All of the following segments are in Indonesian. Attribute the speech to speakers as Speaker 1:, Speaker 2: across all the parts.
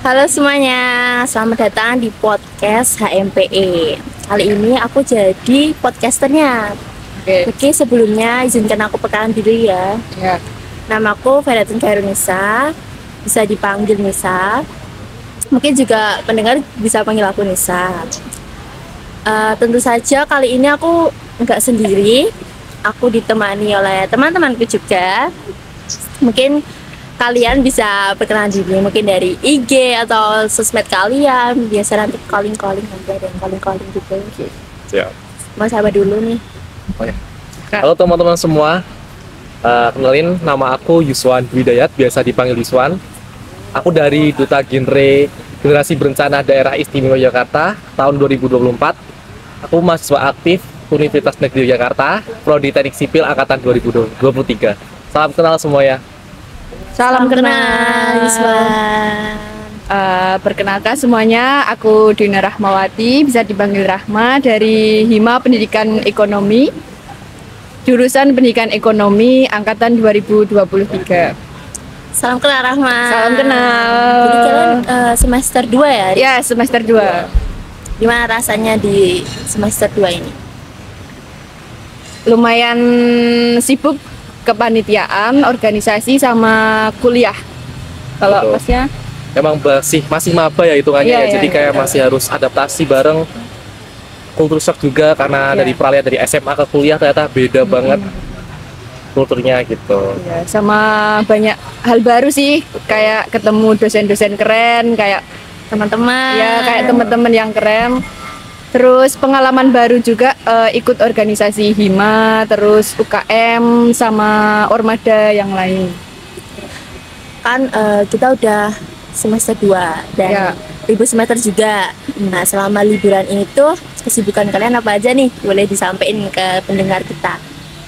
Speaker 1: Halo semuanya, selamat datang di podcast HMPE. Kali ini aku jadi podcasternya. Oke, sebelumnya izinkan aku perkenalan dulu ya. Namaku Fedatun Khairunisa, bisa dipanggil Nisa. Mungkin juga pendengar bisa panggil aku Nisa. Tentu saja kali ini aku nggak sendiri. Aku ditemani oleh teman-temanku juga. Mungkin kalian bisa perkenalan diri, mungkin dari IG atau sosmed kalian. Biasa nanti calling nanti ada yang calling gitu.
Speaker 2: Siap.
Speaker 1: Mas siapa dulu nih?
Speaker 2: Halo teman-teman semua. Kenalin, nama aku Yuswan Widayat, biasa dipanggil Yuswan. Aku dari Duta Genre Generasi Berencana Daerah Istimewa Yogyakarta tahun 2024. Aku mahasiswa aktif Universitas Negeri Yogyakarta, Prodi Teknik Sipil angkatan 2023. Salam kenal semua ya.
Speaker 3: Salam kenal,
Speaker 1: Yuswan.
Speaker 3: Perkenalkan semuanya, aku Dina Rahmawati, bisa dipanggil Rahma, dari Hima Pendidikan Ekonomi, jurusan Pendidikan Ekonomi angkatan 2023.
Speaker 1: Salam kenal Rahma.
Speaker 3: Salam kenal.
Speaker 1: Jadi kalian semester 2 ya?
Speaker 3: Ya, semester 2.
Speaker 1: Gimana rasanya di semester 2 ini?
Speaker 3: Lumayan sibuk kepanitiaan, organisasi, sama kuliah. Kalau
Speaker 2: Betul.
Speaker 3: masnya?
Speaker 2: Emang masih maba ya hitungannya
Speaker 3: Iya,
Speaker 2: ya. Jadi
Speaker 3: iya,
Speaker 2: kayak
Speaker 3: iya.
Speaker 2: masih harus adaptasi bareng. Kultur shock juga karena
Speaker 3: Iya.
Speaker 2: dari peralihan dari SMA ke kuliah ternyata beda banget kulturnya gitu.
Speaker 3: Ya, sama banyak hal baru sih, kayak ketemu dosen-dosen keren, kayak
Speaker 1: Teman-teman.
Speaker 3: ya kayak teman-teman yang keren. Terus pengalaman baru juga, ikut organisasi Hima, terus UKM sama Ormada yang lain.
Speaker 1: Kan kita udah semester 2 dan
Speaker 3: Ya.
Speaker 1: libur semester juga. Nah, selama liburan ini tuh kesibukan kalian apa aja nih? Boleh disampaikan ke pendengar kita.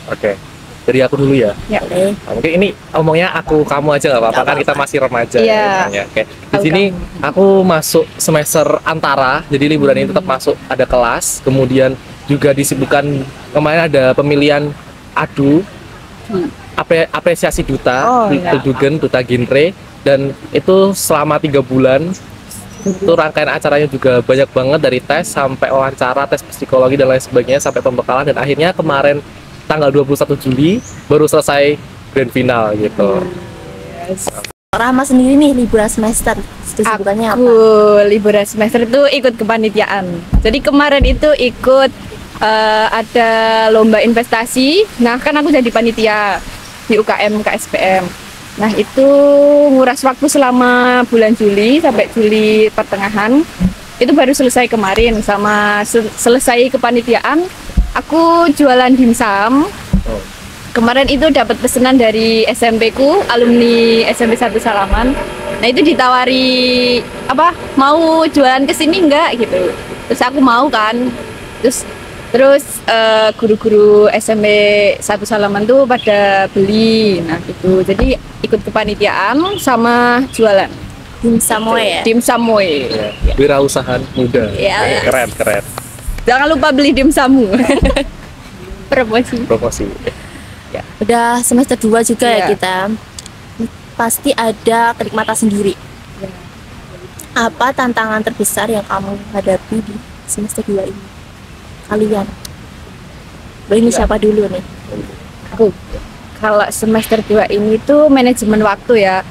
Speaker 2: Oke. Dari aku dulu ya.
Speaker 3: Ya.
Speaker 1: Boleh.
Speaker 2: Nah, mungkin ini omongnya kamu aja nggak apa-apa,
Speaker 1: Nggak
Speaker 2: kan kita
Speaker 1: apa-apa.
Speaker 2: masih remaja
Speaker 3: Iya.
Speaker 2: ya. Oke. Di sini aku masuk semester antara, jadi liburan ini tetap masuk ada kelas, kemudian juga disibukkan kemarin ada pemilihan adu apresiasi duta,
Speaker 3: Oh, iya.
Speaker 2: duta genre, dan itu selama 3 bulan. Itu rangkaian acaranya juga banyak banget, dari tes sampai wawancara, tes psikologi dan lain sebagainya sampai pembekalan, dan akhirnya kemarin tanggal 21 Juli baru selesai grand final gitu.
Speaker 1: Rahma sendiri nih liburan semester kesibukannya
Speaker 3: Aku
Speaker 1: apa?
Speaker 3: liburan semester itu ikut kepanitiaan. Jadi kemarin itu ikut, ada lomba investasi. Nah, kan aku jadi panitia di UKM KSPM. Nah, itu nguras waktu selama bulan Juli sampai Juli pertengahan. Itu baru selesai kemarin, sama selesai kepanitiaan aku jualan dimsum.
Speaker 2: Oh.
Speaker 3: Kemarin itu dapat pesanan dari SMP ku, alumni SMP 1 Salaman. Nah, itu ditawari mau jualan ke sini enggak gitu. Terus aku mau kan. Terus guru-guru SMP 1 Salaman tuh pada beli. Nah, gitu. Jadi ikut kepanitiaan sama jualan
Speaker 1: Dimsum ya?
Speaker 3: dimsum moe.
Speaker 2: Ya. Wirausahaan muda.
Speaker 1: Ya.
Speaker 2: Keren.
Speaker 3: Jangan lupa beli dimsummu.
Speaker 2: Promosi.
Speaker 1: Udah semester 2 juga ya
Speaker 3: Iya.
Speaker 1: kita. Pasti ada kenikmatan sendiri. Apa tantangan terbesar yang kamu hadapi di semester 2 ini? Kalian. Boleh ini siapa dulu nih?
Speaker 3: Aku kalau semester 2 ini tuh manajemen waktu ya,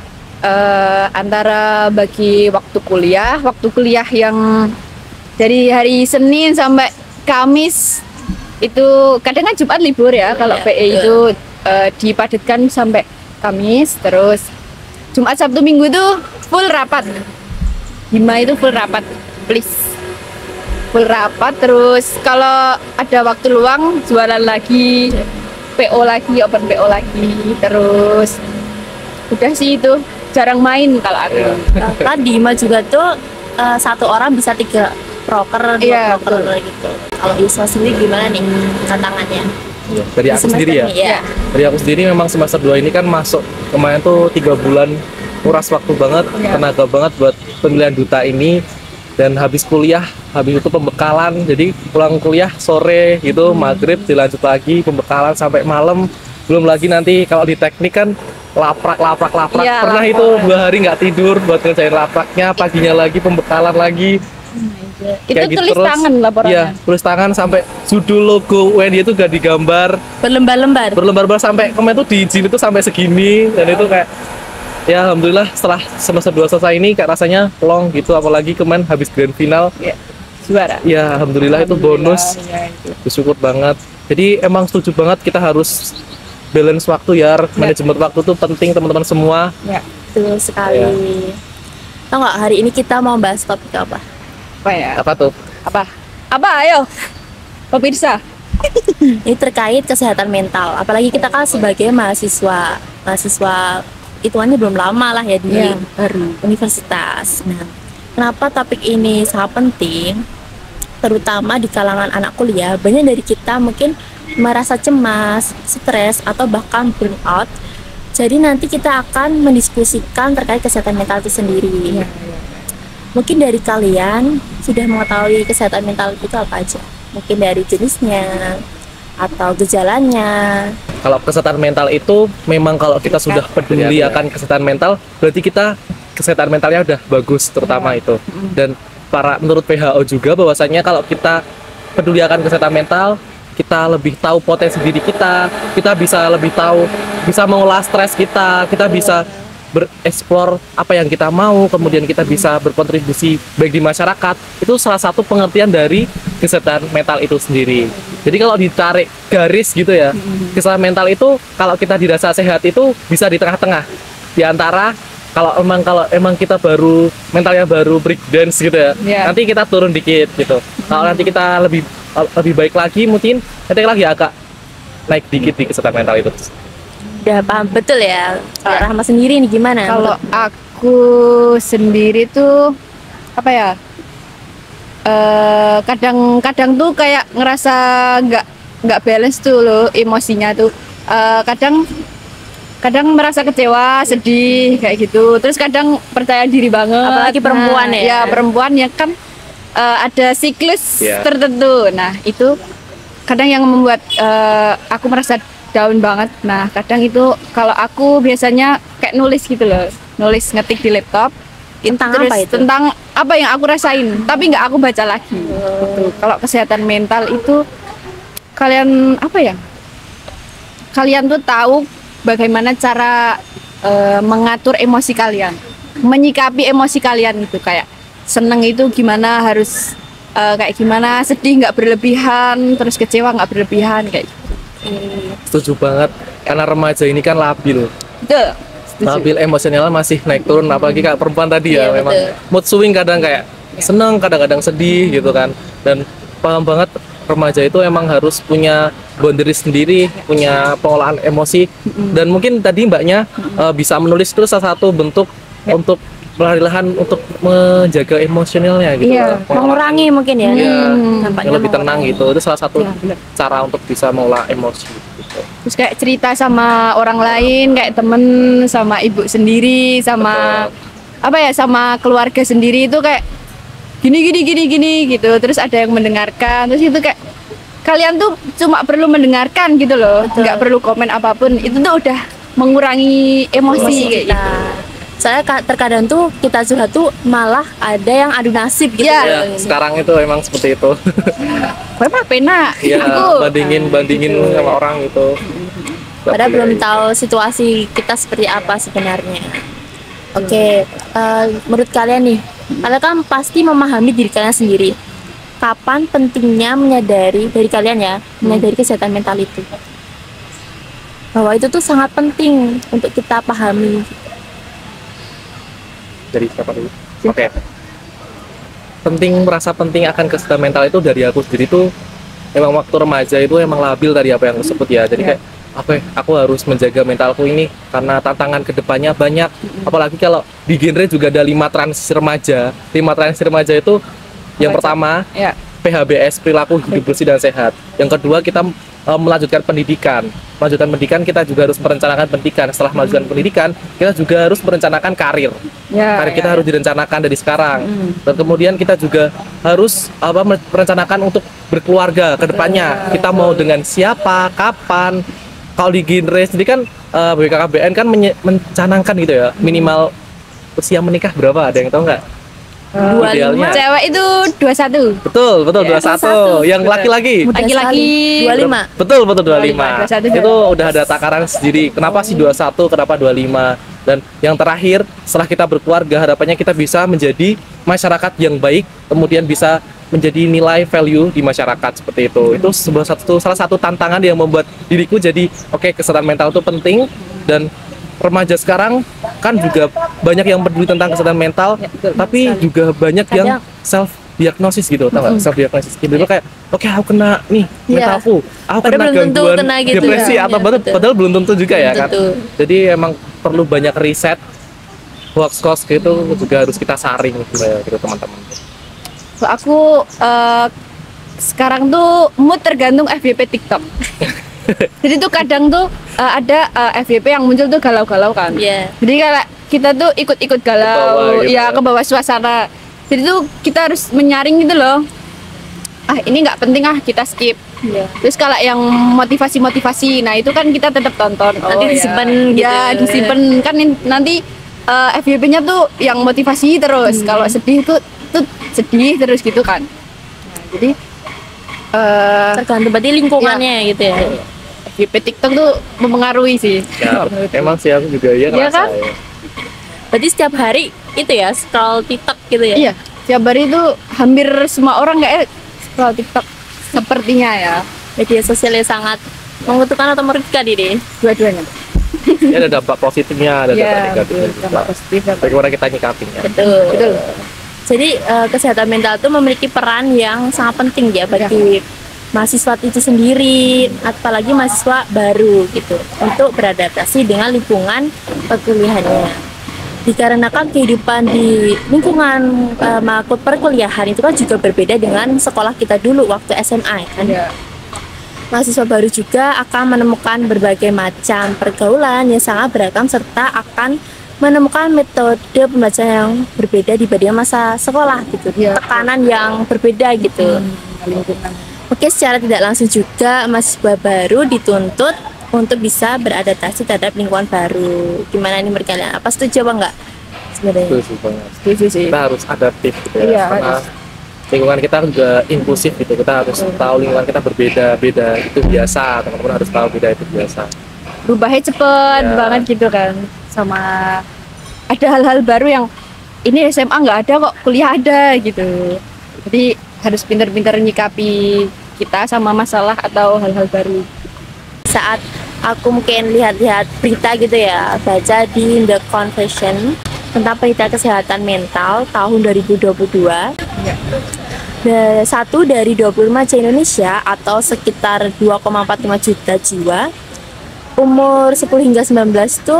Speaker 3: antara bagi waktu kuliah yang dari hari Senin sampai Kamis, itu kadang kan Jumat libur ya. Kalau
Speaker 1: Iya,
Speaker 3: PE itu dipadatkan sampai Kamis, terus Jumat Sabtu Minggu itu full rapat. Hima itu full rapat, full rapat. Terus kalau ada waktu luang jualan lagi, PO lagi, open PO lagi. Terus udah sih, itu jarang main kalau aku.
Speaker 2: Iya.
Speaker 1: Kan di Hima juga tuh satu orang bisa 3 proker, 2
Speaker 3: Iya,
Speaker 1: proker gitu. Kalau Yuswa sendiri gimana nih tantangannya?
Speaker 2: Dari
Speaker 1: Di
Speaker 2: aku
Speaker 1: semester
Speaker 2: sendiri ya.
Speaker 1: ini, ya.
Speaker 2: Dari aku sendiri memang semester 2 ini kan masuk kemarin tuh 3 bulan kuras waktu banget,
Speaker 3: Iya.
Speaker 2: tenaga banget buat pemilihan duta ini. Dan habis kuliah, habis itu pembekalan, jadi pulang kuliah sore gitu, maghrib dilanjut lagi pembekalan sampai malam. Belum lagi nanti kalau di teknik kan laprak.
Speaker 3: Iya,
Speaker 2: Pernah
Speaker 3: laprak.
Speaker 2: itu 2 hari nggak tidur buat ngerjain lapraknya, paginya lagi pembekalan lagi.
Speaker 3: Itu
Speaker 2: Kayak gitu
Speaker 3: tulis
Speaker 2: terus.
Speaker 3: tangan laporannya.
Speaker 2: Iya, tulis tangan sampai judul logo UNY itu gak digambar,
Speaker 1: Berlembar-lembar.
Speaker 2: berlembar-lembar sampai kemarin tuh di izin itu sampai segini, dan itu kayak ya alhamdulillah setelah semester 2 selesai ini kayak rasanya plong gitu, apalagi kemarin habis grand final.
Speaker 3: Ya, juara.
Speaker 2: Ya alhamdulillah itu bonus.
Speaker 3: Ya, itu.
Speaker 2: Bersyukur banget. Jadi emang setuju banget kita harus balance waktu ya. Manajemen waktu tuh penting teman-teman semua.
Speaker 3: Ya.
Speaker 1: Betul sekali.
Speaker 2: Iya.
Speaker 1: Tahu nggak hari ini kita mau bahas topik apa?
Speaker 3: Apa ya?
Speaker 2: Apa tuh?
Speaker 3: Apa? Ayo. Pemirsa.
Speaker 1: Ini terkait kesehatan mental. Apalagi kita kan sebagai mahasiswa hitungannya belum lama lah ya di
Speaker 3: Iya.
Speaker 1: universitas. Nah, kenapa topik ini sangat penting? Terutama di kalangan anak kuliah, banyak dari kita mungkin merasa cemas, stres, atau bahkan burnout. Jadi nanti kita akan mendiskusikan terkait kesehatan mental itu sendiri. Mungkin dari kalian sudah mengetahui kesehatan mental itu apa aja? Mungkin dari jenisnya atau gejalanya.
Speaker 2: Kalau kesehatan mental itu memang kalau kita sudah peduli akan kesehatan mental, berarti kita kesehatan mentalnya udah bagus, terutama itu. Dan menurut WHO juga bahwasanya kalau kita peduli akan kesehatan mental, kita lebih tahu potensi diri kita bisa lebih tahu, bisa mengolah stres kita bisa bereksplor apa yang kita mau, kemudian kita bisa berkontribusi baik di masyarakat. Itu salah satu pengertian dari kesehatan mental itu sendiri. Jadi kalau ditarik garis gitu ya, kesehatan mental itu kalau kita dirasa sehat itu bisa di tengah-tengah, di antara kalau emang kita mentalnya baru break dance gitu ya, nanti kita turun dikit gitu. Kalau nanti kita lebih baik lagi, mungkin nanti lagi agak naik dikit di kesehatan mental itu.
Speaker 1: Udah paham betul ya. Kalau Rahma sendiri nih gimana?
Speaker 3: Kalau aku sendiri tuh apa ya? Kadang-kadang tuh kayak ngerasa nggak balance tuh loh emosinya tuh. Kadang merasa kecewa, sedih kayak gitu. Terus kadang percaya diri banget.
Speaker 1: Apalagi perempuan ya.
Speaker 3: Ya perempuan ya kan ada siklus tertentu. Nah itu kadang yang membuat aku merasa down banget. Nah kadang itu kalau aku biasanya kayak nulis gitu loh, ngetik di laptop.
Speaker 1: Tentang
Speaker 3: Terus
Speaker 1: apa itu?
Speaker 3: Tentang apa yang aku rasain, tapi nggak aku baca lagi. Gitu. Kalau kesehatan mental itu kalian apa ya? Kalian tuh tahu bagaimana cara mengatur emosi kalian, menyikapi emosi kalian itu kayak seneng itu gimana, harus kayak gimana, sedih nggak berlebihan, terus kecewa nggak berlebihan kayak gitu.
Speaker 2: Setuju banget, karena remaja ini kan labil.
Speaker 3: Betul.
Speaker 2: Labil emosionalnya masih naik turun, apalagi kayak perempuan tadi ya,
Speaker 1: Iya,
Speaker 2: memang
Speaker 1: betul.
Speaker 2: mood swing, kadang kayak seneng, kadang-kadang sedih gitu kan. Dan paham banget remaja itu emang harus punya boundaries sendiri, punya pengolahan emosi. Dan mungkin tadi mbaknya bisa menulis itu salah satu bentuk untuk perlahan untuk menjaga emosionalnya gitu.
Speaker 3: Iya,
Speaker 1: Mengurangi mungkin ya.
Speaker 2: Iya,
Speaker 1: Dampaknya
Speaker 2: yang lebih tenang
Speaker 1: mengurangi.
Speaker 2: gitu. Itu salah satu
Speaker 3: Iya, benar.
Speaker 2: cara untuk bisa mengolah emosi gitu.
Speaker 3: Terus kayak cerita sama orang lain, kayak temen, sama ibu sendiri, sama apa ya, sama keluarga sendiri itu kayak gini gitu. Terus ada yang mendengarkan, terus itu kayak kalian tuh cuma perlu mendengarkan gitu loh, nggak perlu komen apapun. Itu tuh udah mengurangi emosi kayak
Speaker 1: kita.
Speaker 3: gitu.
Speaker 1: Saya terkadang tuh kita curhat tuh malah ada yang adu nasib gitu.
Speaker 3: Iya.
Speaker 2: Ya, sekarang itu emang seperti itu.
Speaker 3: Gue mah pena,
Speaker 2: Ya,
Speaker 3: aku
Speaker 2: bandingin sama orang gitu.
Speaker 1: Padahal belum tahu situasi kita seperti apa sebenarnya. Oke, menurut kalian nih, kalian kan pasti memahami diri kalian sendiri. Kapan pentingnya menyadari dari kalian ya, menyadari kesehatan mental itu? Bahwa itu tuh sangat penting untuk kita pahami.
Speaker 2: Dari siapa dulu? Oke. Merasa penting akan kesehatan mental itu dari aku sendiri tuh emang waktu remaja itu emang labil tadi apa yang aku sebut ya. Jadi kayak aku harus menjaga mentalku ini karena tantangan kedepannya banyak. Apalagi kalau di genre juga ada 5 transisi remaja. 5 transisi remaja itu yang pertama
Speaker 3: ya.
Speaker 2: PHBS, perilaku hidup bersih dan sehat. Yang kedua kita melanjutkan pendidikan. Melanjutkan pendidikan kita juga harus merencanakan pendidikan. Setelah melanjutkan pendidikan kita juga harus merencanakan karir. Karir kita harus direncanakan dari sekarang. Dan kemudian kita juga harus merencanakan untuk berkeluarga ke depannya. Kita mau dengan siapa, kapan, kalau di genre sendiri kan BKKBN kan mencanangkan gitu ya, minimal usia menikah berapa? Ada yang tahu nggak?
Speaker 1: 25.
Speaker 3: Cewek itu 21.
Speaker 2: Betul, 21. Yang laki-laki?
Speaker 3: Laki-laki
Speaker 1: 25.
Speaker 2: Betul, 25.
Speaker 3: 21.
Speaker 2: Itu udah ada takaran sendiri. Kenapa sih 21, kenapa 25? Dan yang terakhir, setelah kita berkeluarga, harapannya kita bisa menjadi masyarakat yang baik, kemudian bisa menjadi nilai value di masyarakat seperti itu. Itu salah satu tantangan yang membuat diriku jadi oke, kesehatan mental itu penting. Dan remaja sekarang kan juga banyak yang peduli tentang kesehatan mental, tapi juga banyak yang self diagnosis gitu, tau nggak? Self diagnosis gitu kayak oke, aku kena nih mentalku, aku
Speaker 1: Padahal
Speaker 2: kena
Speaker 1: belum tentu
Speaker 2: gangguan
Speaker 1: kena gitu
Speaker 2: depresi
Speaker 1: ya.
Speaker 2: atau
Speaker 1: Betul.
Speaker 2: padahal belum tentu juga ya
Speaker 1: Belum
Speaker 2: kan.
Speaker 1: tentu.
Speaker 2: Jadi emang perlu banyak riset, hoax gitu juga harus kita saring gitu teman-teman.
Speaker 3: Aku sekarang tuh mood tergantung FYP TikTok. Jadi tuh kadang tuh ada FYP yang muncul tuh galau-galau kan.
Speaker 1: Iya.
Speaker 3: Jadi kalau kita tuh ikut-ikut galau,
Speaker 2: Kebawa gitu
Speaker 3: ya
Speaker 2: ya.
Speaker 3: ke bawah suasana. Jadi tuh kita harus menyaring gitu loh. Ah ini nggak penting kita skip.
Speaker 1: Iya.
Speaker 3: Terus kalau yang motivasi, nah itu kan kita tetap tonton.
Speaker 1: Nanti disimpan gitu.
Speaker 3: Ya disimpan kan nanti FYP-nya tuh yang motivasi terus. Kalau sedih tuh sedih terus gitu kan. Nah, jadi
Speaker 1: Tergantung berarti lingkungannya gitu ya.
Speaker 3: FYP TikTok tuh mempengaruhi sih.
Speaker 2: Ya, emang sih aku juga ya
Speaker 3: Iya
Speaker 2: ngerasa
Speaker 3: kan?
Speaker 2: ya.
Speaker 1: Berarti setiap hari itu ya scroll TikTok gitu ya.
Speaker 3: Iya, tiap hari itu hampir semua orang kayak scroll TikTok sepertinya ya.
Speaker 1: Media sosial yang sangat menguntungkan atau merugikan ini.
Speaker 3: Dua-duanya.
Speaker 2: Ya ada dampak positifnya, ada dampak
Speaker 3: Iya,
Speaker 2: negatifnya
Speaker 3: betul,
Speaker 2: juga.
Speaker 3: dampak positif, dampak-
Speaker 2: Bagaimana kita nyikapinya?
Speaker 1: Betul.
Speaker 3: Betul.
Speaker 1: Jadi kesehatan mental itu memiliki peran yang sangat penting ya bagi mahasiswa itu sendiri, apalagi mahasiswa baru gitu, untuk beradaptasi dengan lingkungan perkuliahannya. Dikarenakan kehidupan di lingkungan makut perkuliahan itu kan juga berbeda dengan sekolah kita dulu waktu SMA kan.
Speaker 3: Iya.
Speaker 1: Mahasiswa baru juga akan menemukan berbagai macam pergaulan yang sangat beragam serta akan menemukan metode pembelajaran yang berbeda dibanding masa sekolah gitu.
Speaker 3: Iya.
Speaker 1: Tekanan yang berbeda gitu.
Speaker 3: Lingkungan.
Speaker 1: Oke, secara tidak langsung juga mahasiswa baru dituntut untuk bisa beradaptasi terhadap lingkungan baru. Gimana ini menurut kalian? Apa setuju apa enggak? Sebenarnya.
Speaker 2: Setuju banget.
Speaker 3: Setuju sih.
Speaker 2: Kita harus adaptif gitu ya.
Speaker 3: Iya,
Speaker 2: Karena
Speaker 3: harus.
Speaker 2: lingkungan kita juga inklusif gitu. Kita harus tahu lingkungan kita berbeda-beda, itu biasa. Teman-teman harus tahu beda itu biasa.
Speaker 3: Berubahnya cepet
Speaker 2: Ya.
Speaker 3: banget gitu kan. Sama ada hal-hal baru yang ini SMA nggak ada kok, kuliah ada gitu. Jadi harus pintar-pintar nyikapi kita sama masalah atau hal-hal baru.
Speaker 1: Saat aku mungkin lihat-lihat berita gitu ya, baca di The Confession tentang berita kesehatan mental tahun 2022. Satu dari 20 remaja Indonesia atau sekitar 2,45 juta jiwa umur 10 hingga 19 itu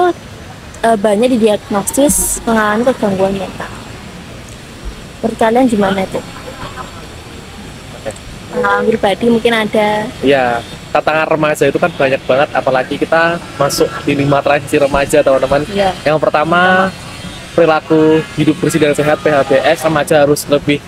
Speaker 1: banyak didiagnosis mengalami gangguan mental. Menurut kalian gimana itu? Pengalaman pribadi mungkin ada.
Speaker 2: Ya, tantangan remaja itu kan banyak banget, apalagi kita masuk di 5 transisi remaja, teman-teman.
Speaker 1: Iya.
Speaker 2: Yang pertama, perilaku hidup bersih dan sehat PHBS. Remaja harus lebih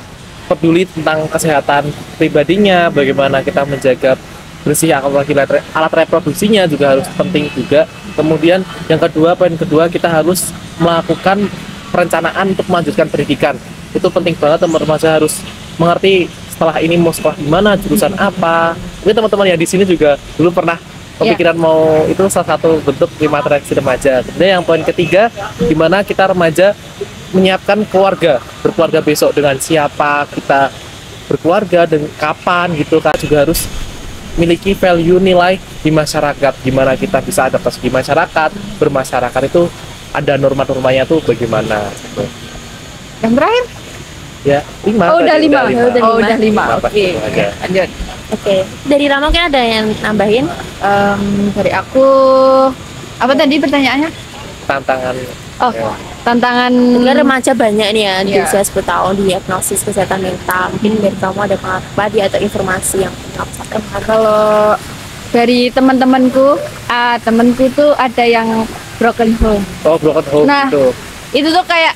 Speaker 2: peduli tentang kesehatan pribadinya, bagaimana kita menjaga bersih, apalagi alat reproduksinya juga harus penting juga. Kemudian yang kedua, poin kedua, kita harus melakukan perencanaan untuk melanjutkan pendidikan. Itu penting banget, teman remaja harus mengerti setelah ini mau sekolah di mana, jurusan apa. Mungkin teman-teman yang di sini juga dulu pernah kepikiran mau, itu salah satu bentuk 5 transisi remaja. Kemudian yang poin ketiga, di mana kita remaja menyiapkan keluarga, berkeluarga besok, dengan siapa kita berkeluarga dan kapan gitu. Kita juga harus memiliki value, nilai di masyarakat, gimana kita bisa adaptasi di masyarakat, bermasyarakat itu ada norma-normanya tuh bagaimana gitu.
Speaker 3: Yang terakhir?
Speaker 2: Ya, 5.
Speaker 3: Oh, udah 5.
Speaker 1: Udah
Speaker 3: Oh, udah 5.
Speaker 2: Lima,
Speaker 3: Oke.
Speaker 2: pas aja.
Speaker 3: Lanjut.
Speaker 1: Oke. Dari Rama mungkin ada yang nambahin?
Speaker 3: Dari aku apa tadi pertanyaannya?
Speaker 2: Tantangan
Speaker 3: Oh,
Speaker 2: ya.
Speaker 3: tantangan
Speaker 1: Mungkin remaja banyak nih ya di
Speaker 3: Iya.
Speaker 1: usia 10 tahun diagnosis kesehatan mental. Mungkin dari kamu ada pengalaman atau informasi yang kamu sampaikan?
Speaker 3: kalau dari teman-temanku, temanku tuh ada yang broken home.
Speaker 2: Oh, broken home
Speaker 3: Nah,
Speaker 2: gitu.
Speaker 3: Itu tuh kayak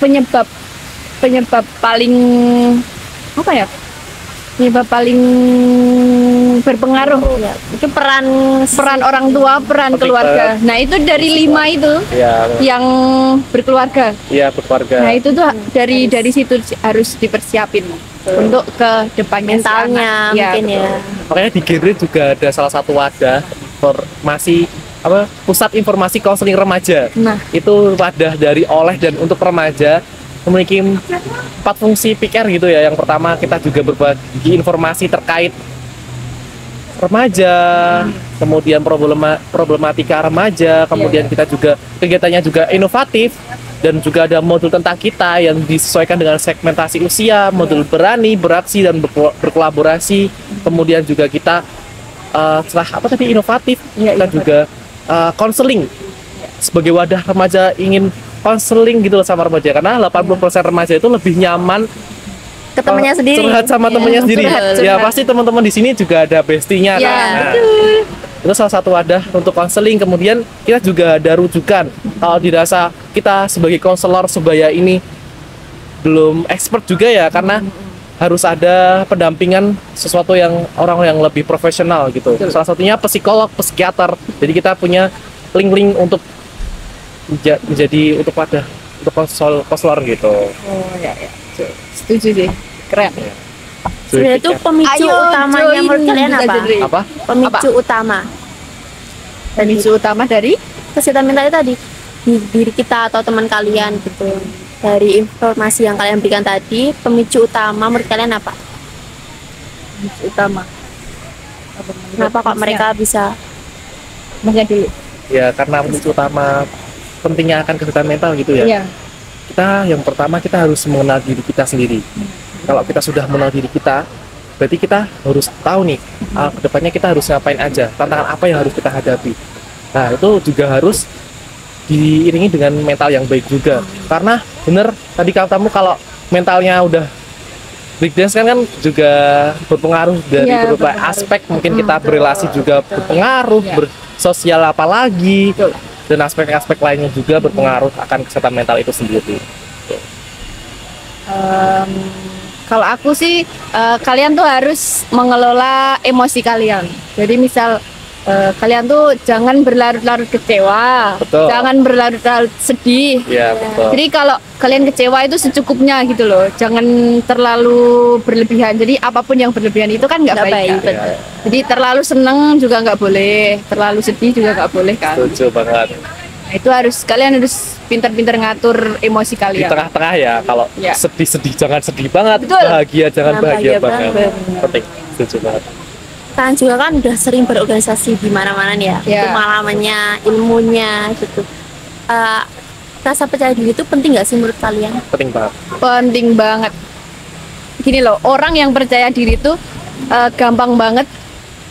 Speaker 3: penyebab paling apa ya? penyebab paling berpengaruh
Speaker 1: Ya, itu peran
Speaker 3: peran orang tua, peran
Speaker 2: Penting
Speaker 3: keluarga. Nah itu dari 5 itu
Speaker 2: Ya,
Speaker 3: yang berkeluarga.
Speaker 2: ya berkeluarga.
Speaker 3: Nah itu tuh dari situ harus dipersiapin untuk ke depannya si
Speaker 1: mentalnya
Speaker 3: anak. Ya,
Speaker 1: mungkin ya.
Speaker 3: betul.
Speaker 2: Makanya di Genre juga ada salah satu wadah informasi pusat informasi konseling remaja.
Speaker 3: Nah
Speaker 2: Itu wadah dari oleh dan untuk remaja, memiliki 4 fungsi pikir gitu ya. Yang pertama, kita juga berbagi informasi terkait remaja, kemudian problematika remaja, kemudian kita juga kegiatannya juga inovatif, dan juga ada modul tentang kita yang disesuaikan dengan segmentasi usia, modul berani, beraksi, dan berkolaborasi. Kemudian juga kita setelah apa tadi inovatif, kita juga konseling sebagai wadah remaja ingin konseling gitu loh sama remaja, karena 80% remaja itu lebih nyaman
Speaker 1: Ke temennya sendiri.
Speaker 2: curhat sama temennya sendiri.
Speaker 3: curhat.
Speaker 2: Ya pasti teman-teman di sini juga ada bestinya
Speaker 3: Ya,
Speaker 2: kan. Nah,
Speaker 3: betul.
Speaker 2: itu salah satu wadah untuk konseling. Kemudian kita juga ada rujukan kalau dirasa kita sebagai konselor sebaya ini belum expert juga ya, karena harus ada pendampingan sesuatu yang orang yang lebih profesional gitu.
Speaker 3: Betul.
Speaker 2: Salah satunya psikolog, psikiater. Jadi kita punya link-link untuk menjadi untuk wadah untuk konselor gitu.
Speaker 3: Oh ya. Setuju sih, keren.
Speaker 1: Sebenarnya itu pemicu
Speaker 3: Ayo,
Speaker 1: utamanya
Speaker 3: join
Speaker 1: menurut kalian
Speaker 3: kita
Speaker 1: apa?
Speaker 3: jadi.
Speaker 2: Apa?
Speaker 1: Pemicu utama
Speaker 3: Pemicu utama dari
Speaker 1: kesehatan mental itu tadi di diri kita atau teman kalian gitu. Dari informasi yang kalian berikan tadi, pemicu utama menurut kalian apa?
Speaker 3: pemicu utama.
Speaker 1: Kenapa kok mereka bisa?
Speaker 3: Masnya dulu.
Speaker 2: Ya karena pemicu utama pentingnya akan kesehatan mental gitu ya.
Speaker 3: Iya.
Speaker 2: Kita yang pertama kita harus mengenal diri kita sendiri. Kalau kita sudah mengenal diri kita, berarti kita harus tahu nih kedepannya kita harus ngapain aja, tantangan apa yang harus kita hadapi. Nah itu juga harus diiringi dengan mental yang baik juga, karena bener tadi katamu kalau mentalnya udah breakdance kan juga berpengaruh dari
Speaker 3: Iya,
Speaker 2: berbagai
Speaker 3: berpengaruh.
Speaker 2: aspek. Mungkin kita berrelasi juga berpengaruh,
Speaker 3: Iya.
Speaker 2: bersosial apalagi,
Speaker 3: Betul.
Speaker 2: dan aspek-aspek lainnya juga berpengaruh akan kesehatan mental itu sendiri.
Speaker 3: Kalau aku sih kalian tuh harus mengelola emosi kalian. Jadi misal kalian tuh jangan berlarut-larut kecewa,
Speaker 2: Betul.
Speaker 3: jangan berlarut-larut sedih.
Speaker 2: Iya betul.
Speaker 3: Jadi kalau kalian kecewa itu secukupnya gitu loh, jangan terlalu berlebihan. Jadi apapun yang berlebihan itu kan nggak
Speaker 1: Nggak
Speaker 3: baik.
Speaker 1: baik,
Speaker 3: Kan?
Speaker 1: betul.
Speaker 3: Jadi terlalu seneng juga nggak boleh, terlalu sedih juga nggak boleh kan.
Speaker 2: Setuju banget.
Speaker 3: Nah, itu kalian harus pintar-pintar ngatur emosi
Speaker 2: Di
Speaker 3: kalian.
Speaker 2: tengah-tengah ya, kalau
Speaker 3: Ya.
Speaker 2: sedih-sedih jangan sedih banget,
Speaker 3: Betul.
Speaker 2: bahagia jangan
Speaker 1: Jangan
Speaker 2: bahagia
Speaker 1: bahagia
Speaker 2: banget.
Speaker 1: banget.
Speaker 2: Penting, setuju banget.
Speaker 1: Kalian juga kan udah sering berorganisasi di mana-mana nih ya,
Speaker 3: Ya.
Speaker 1: pengalamannya, ilmunya gitu. Rasa percaya diri itu penting nggak sih menurut kalian?
Speaker 2: Penting banget.
Speaker 3: Penting banget. Gini loh, orang yang percaya diri itu gampang banget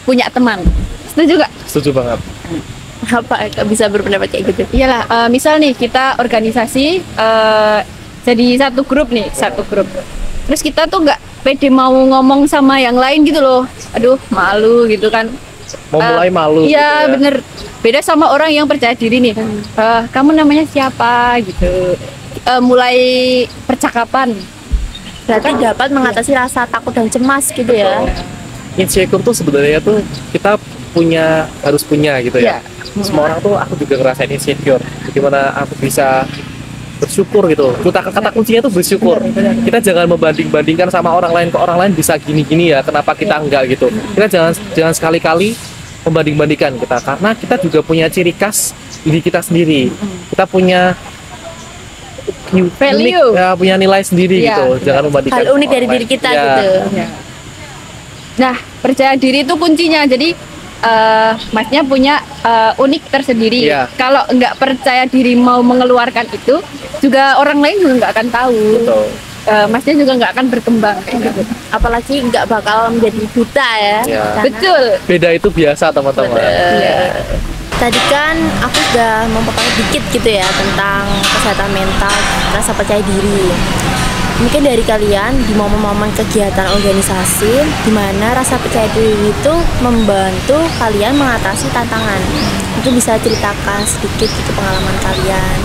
Speaker 3: punya teman. Setuju gak?
Speaker 2: Setuju banget.
Speaker 1: Apa nggak bisa berpendapat kayak gitu?
Speaker 3: Iyalah, misal nih kita organisasi jadi satu grup. Terus kita tuh nggak pede mau ngomong sama yang lain gitu loh. Aduh, malu gitu kan.
Speaker 2: Mau mulai malu.
Speaker 3: Iya,
Speaker 2: gitu ya.
Speaker 3: bener. Beda sama orang yang percaya diri nih. Kamu namanya siapa gitu. Mulai percakapan.
Speaker 1: Berarti dapat mengatasi rasa takut dan cemas gitu ya.
Speaker 2: Insecure tuh sebenarnya tuh kita harus punya gitu ya. Semua orang tuh aku juga ngerasain insecure. Gimana aku bisa bersyukur gitu. Kata kuncinya tuh bersyukur. Kita jangan membanding-bandingkan sama orang lain, ke orang lain bisa gini-gini ya, kenapa kita enggak gitu. Kita jangan sekali-kali membanding-bandingkan kita, karena kita juga punya ciri khas diri kita sendiri. Kita punya
Speaker 3: Value.
Speaker 2: unik, ya, punya nilai sendiri
Speaker 3: Iya,
Speaker 2: gitu. Jangan membandingkan
Speaker 1: Hal unik
Speaker 2: sama
Speaker 1: dari
Speaker 2: orang
Speaker 1: diri
Speaker 2: lain.
Speaker 1: kita
Speaker 2: Iya.
Speaker 1: gitu.
Speaker 3: Nah, percaya diri itu kuncinya. Jadi masnya punya unik tersendiri.
Speaker 2: Iya.
Speaker 3: Kalau nggak percaya diri mau mengeluarkan itu, juga orang lain juga nggak akan tahu.
Speaker 2: Betul.
Speaker 3: Masnya juga nggak akan berkembang. Gitu.
Speaker 1: Apalagi nggak bakal menjadi buta ya.
Speaker 2: Iya.
Speaker 1: Karena
Speaker 3: Betul.
Speaker 2: Beda itu biasa teman-teman.
Speaker 3: Iya.
Speaker 1: Tadi kan aku sudah memapakan dikit gitu ya tentang kesehatan mental, rasa percaya diri. Mungkin dari kalian di momen-momen kegiatan organisasi di mana rasa percaya diri itu membantu kalian mengatasi tantangan. Mungkin bisa ceritakan sedikit gitu pengalaman kalian.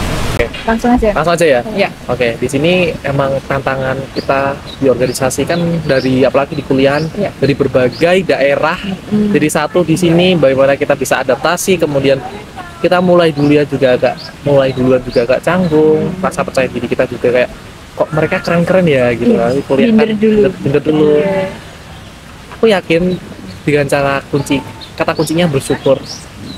Speaker 2: Oke.
Speaker 3: Langsung aja.
Speaker 2: Langsung aja ya.
Speaker 3: Ya.
Speaker 2: Oke, di sini emang tantangan kita di organisasi kan dari apalagi di kuliahan dari berbagai daerah. Jadi satu di sini bagaimana kita bisa adaptasi, kemudian kita mulai duluan juga agak canggung, rasa percaya diri kita juga kayak kok mereka keren-keren ya gitu. Kuliah kan minder dulu. Aku yakin dengan kata kuncinya bersyukur,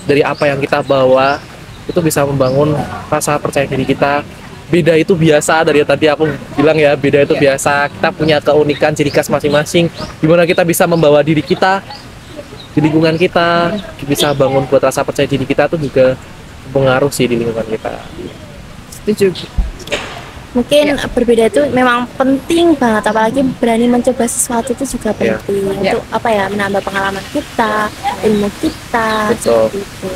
Speaker 2: dari apa yang kita bawa itu bisa membangun rasa percaya diri kita. Beda itu biasa, dari tadi aku bilang ya, beda itu biasa. Kita punya keunikan, ciri khas masing-masing, dimana kita bisa membawa diri kita di lingkungan kita, bisa bangun buat rasa percaya diri kita tuh juga pengaruh sih di lingkungan kita.
Speaker 3: Setuju.
Speaker 1: Mungkin berbeda itu memang penting banget, apalagi berani mencoba sesuatu itu juga penting untuk apa ya, menambah pengalaman kita, ilmu kita.
Speaker 2: Betul.
Speaker 1: Gitu.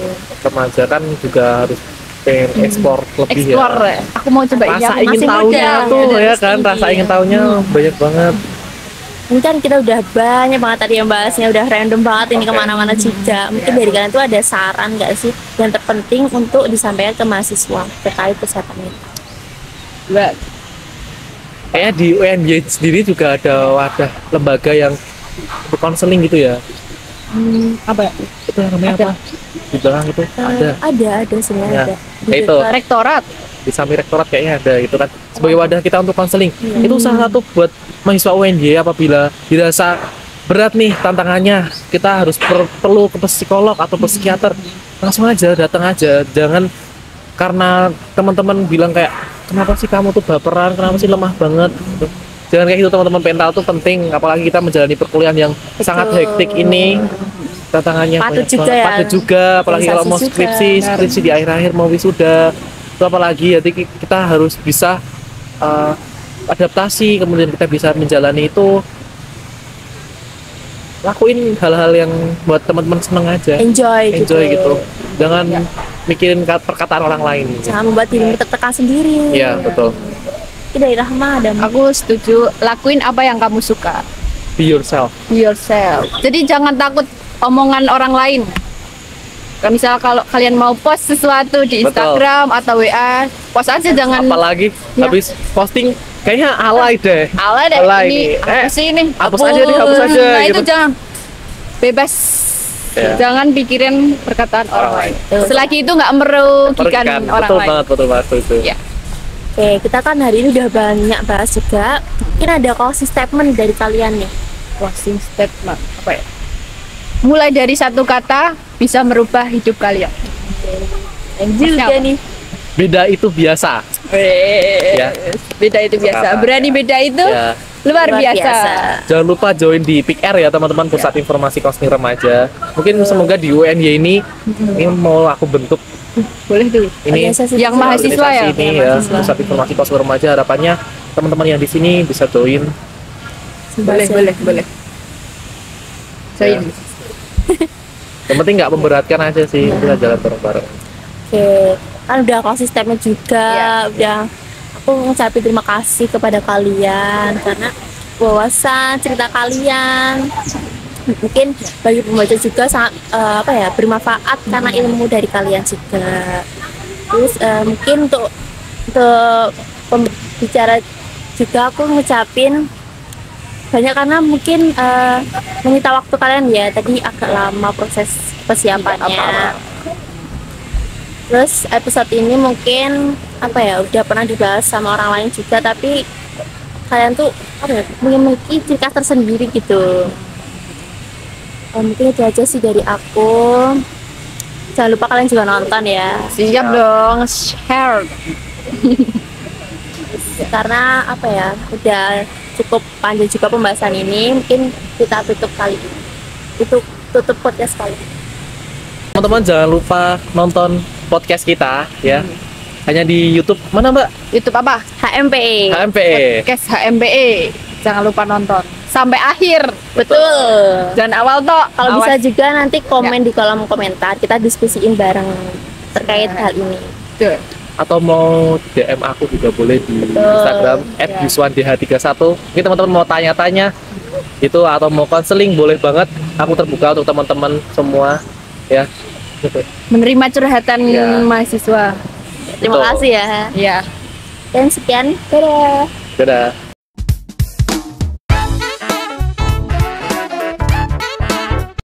Speaker 2: Remaja kan juga harus pengen eksplor lebih ya.
Speaker 3: Aku mau coba
Speaker 2: Rasa
Speaker 3: ini.
Speaker 2: ingin tahunya tuh ya kan, rasa ingin tahunya banyak banget.
Speaker 1: Ini kan kita udah banyak banget tadi yang bahasnya, udah random banget ini kemana-mana juga. Mungkin dari kalian tuh ada saran nggak sih yang terpenting untuk disampaikan ke mahasiswa terkait kesehatan mental?
Speaker 2: Kayaknya di UNY sendiri juga ada wadah lembaga yang berkonseling gitu ya.
Speaker 3: Apa ya?
Speaker 2: Itu namanya apa? Di belakang itu
Speaker 1: Ada sebenarnya ada.
Speaker 2: Itu
Speaker 3: rektorat.
Speaker 2: Di samping rektorat kayaknya ada gitu kan. Sebagai wadah kita untuk konseling. Itu salah satu buat mahasiswa UNY apabila dirasa berat nih tantangannya, kita harus perlu ke psikolog atau ke psikiater, langsung aja datang aja. Jangan karena teman-teman bilang kayak kenapa sih kamu tuh baperan, kenapa sih lemah banget gitu. Jangan kayak gitu teman-teman, mental tuh penting, apalagi kita menjalani perkuliahan yang sangat hektik ini, tantangannya
Speaker 1: patut
Speaker 2: banyak juga, apalagi kalau mau skripsi di akhir-akhir mau wisuda itu, apalagi jadi kita harus bisa adaptasi, kemudian kita bisa menjalani itu, lakuin hal-hal yang buat teman-teman seneng aja, enjoy gitu. Jangan mikirin perkataan orang lain.
Speaker 1: Jangan membuat dirimu tertekan sendiri.
Speaker 2: Iya, betul.
Speaker 1: Itu dari Rahma ada.
Speaker 3: Aku setuju, lakuin apa yang kamu suka.
Speaker 2: Be yourself.
Speaker 3: Jadi jangan takut omongan orang lain. Misal kalau kalian mau post sesuatu di Instagram atau WA, post aja, jangan.
Speaker 2: Apalagi habis posting kayaknya alay deh.
Speaker 3: Ini apa sih ini?
Speaker 2: Hapus aja.
Speaker 3: Nah
Speaker 2: gitu.
Speaker 3: itu jangan, bebas. Jangan pikirin perkataan orang lain. Selagi itu nggak merugikan orang lain.
Speaker 2: Betul banget itu.
Speaker 3: Ya.
Speaker 1: Oke, kita kan hari ini udah banyak bahas juga. Mungkin ada closing statement dari kalian nih.
Speaker 3: Closing statement apa ya? Mulai dari satu kata bisa merubah hidup kalian.
Speaker 1: Juga nih.
Speaker 2: Beda itu biasa.
Speaker 3: Ya. Beda itu biasa. Berani beda itu luar biasa.
Speaker 2: Jangan lupa join di PIKR ya teman-teman, Pusat Informasi Konseling Remaja. Mungkin semoga di UNY ini mau aku bentuk.
Speaker 3: Boleh tuh.
Speaker 2: Ini
Speaker 3: yang mahasiswa ya.
Speaker 2: Ini ya, Pusat Informasi Konseling Remaja. Harapannya teman-teman yang di sini bisa join.
Speaker 3: Boleh. Join.
Speaker 2: Yang penting nggak memberatkan aja sih, kita jalan bareng-bareng.
Speaker 1: Oke, kan udah closing statement juga, udah aku ngucapin terima kasih kepada kalian karena wawasan cerita kalian mungkin bagi pembaca juga sangat bermanfaat karena ilmu dari kalian juga. Terus mungkin untuk pembicara juga aku ngucapin banyak karena mungkin menyita waktu kalian ya, tadi agak lama proses persiapannya. Terus episode ini mungkin udah pernah dibahas sama orang lain juga, tapi kalian tuh memiliki ciri khas tersendiri gitu. Mungkin itu aja sih dari aku. Jangan lupa kalian juga nonton ya.
Speaker 3: Siap dong, share.
Speaker 1: Karena udah cukup panjang juga pembahasan ini, mungkin kita tutup kali ini. Tutup podcast kali ini.
Speaker 2: Teman-teman jangan lupa nonton podcast kita ya. Hanya di YouTube. Mana Mbak?
Speaker 3: YouTube apa?
Speaker 1: HMPE.
Speaker 3: Podcast HMPE. Jangan lupa nonton sampai akhir.
Speaker 1: Betul.
Speaker 3: Dan awal toh.
Speaker 1: Kalau bisa juga nanti komen di kolom komentar, kita diskusiin bareng terkait hal ini.
Speaker 3: Betul.
Speaker 2: Atau mau DM aku juga boleh di Instagram @yuswandh31. Mungkin teman-teman mau tanya-tanya itu atau mau konseling boleh banget. Aku terbuka untuk teman-teman semua ya.
Speaker 3: Menerima curhatan mahasiswa.
Speaker 1: Terima
Speaker 2: Betul.
Speaker 1: kasih ya.
Speaker 3: Iya.
Speaker 1: Dan sekian, dadah.
Speaker 2: Dadah.